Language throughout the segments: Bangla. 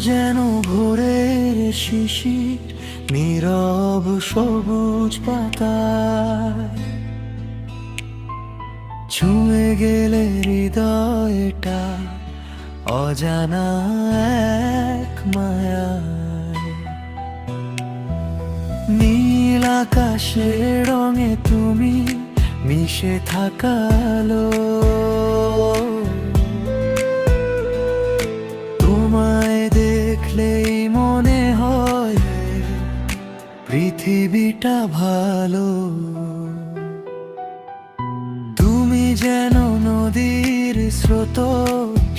যেন ভোরের শিশির নীরব সবুজ পাতায়, ছুঁয়ে গেলে হৃদয়টা অজানা এক মায়ায়। নীল আকাশের রঙে তুমি মিশে থাকালো, তোমায় দেখলেই মনে হয় পৃথিবীটা ভালো। তুমি যেন নদীর স্রোত,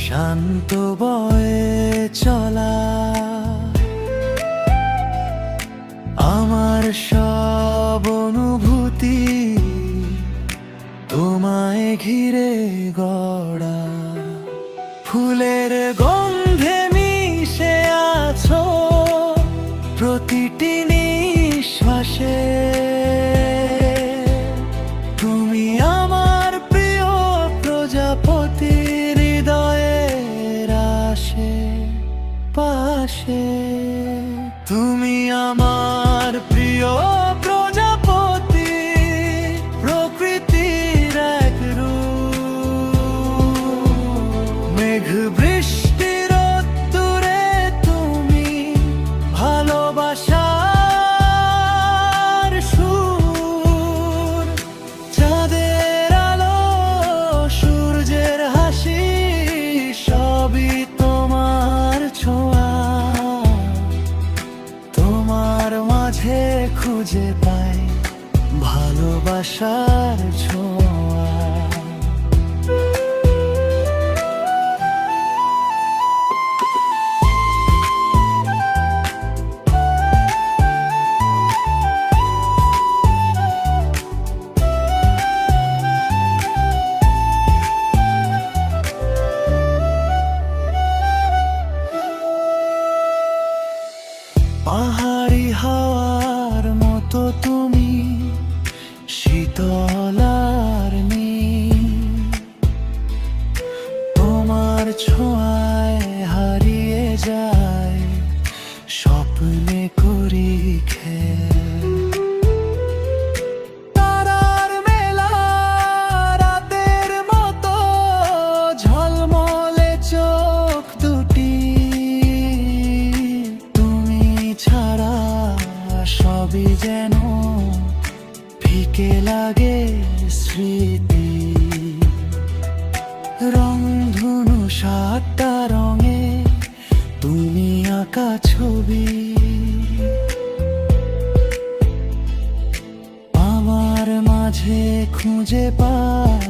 শান্ত বয়ে চলা, আমার সব অনুভূতি তোমায় ঘিরে গড়া। ফুলের গন্ধে মিশে আছো প্রতিটি নিঃশ্বাসে, তুমি আমার প্রিয় প্রজাপতি, হৃদয়ের আশে পাশে। তুমি আমার প্রিয় প্রজাপতি, প্রকৃতির এক রূপ। মেঘ বৃষ্টির দূরে তুমি ভালোবাসার সুর। চাঁদের আলো, সূর্যের হাসি, সবই তোমার ছোঁয়া। তোমার মাঝে খুঁজে পাই ভালোবাসার ছোঁয়া। পাহাড়ি হাওয়ার মতো তুমি শীতল আর নীল, তোমার ছোঁয়ায় হারিয়ে যায় স্বপ্নে করি খেল। তারার মেলা রাতের মতো ঝলমলে চোখ দুটি, তুমি ছাড়া সবই যেন ফিকে লাগে স্মৃতি। রংধনু সাতটা রঙে তুমি আঁকা ছবি, আমার মাঝে খুঁজে পাই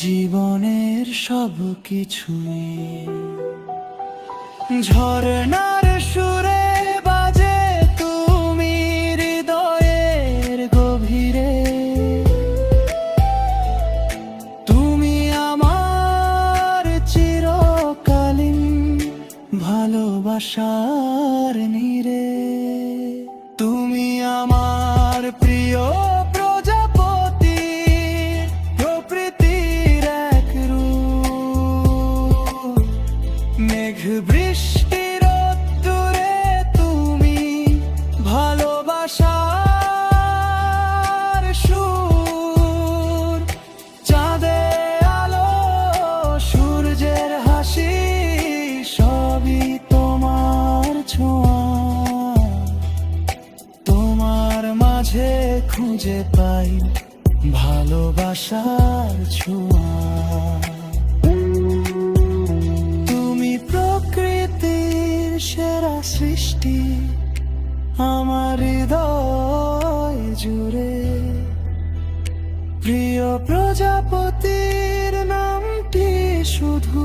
জীবনের সব কিছুই। ঝরনার সুরে বাজে তুমি হৃদয়ের গভীরে, তুমি আমার চিরকালীন ভালোবাসার নীড়ে। তুমি আমার প্রিয় প্রজাপতি, প্রকৃতির এক রূপ। মেঘ বৃষ্টির দূরে তুমি ভালোবাসার সুর। চাঁদের আলো, সূর্যের হাসি, সবই তোমার ছোঁয়া। তোমার মাঝে খুঁজে পাই ভালোবাসার ছোঁয়া। তুমি প্রকৃতির সেরা সৃষ্টি, আমার হৃদয় জুড়ে। প্রিয় প্রজাপতির নামটি শুধু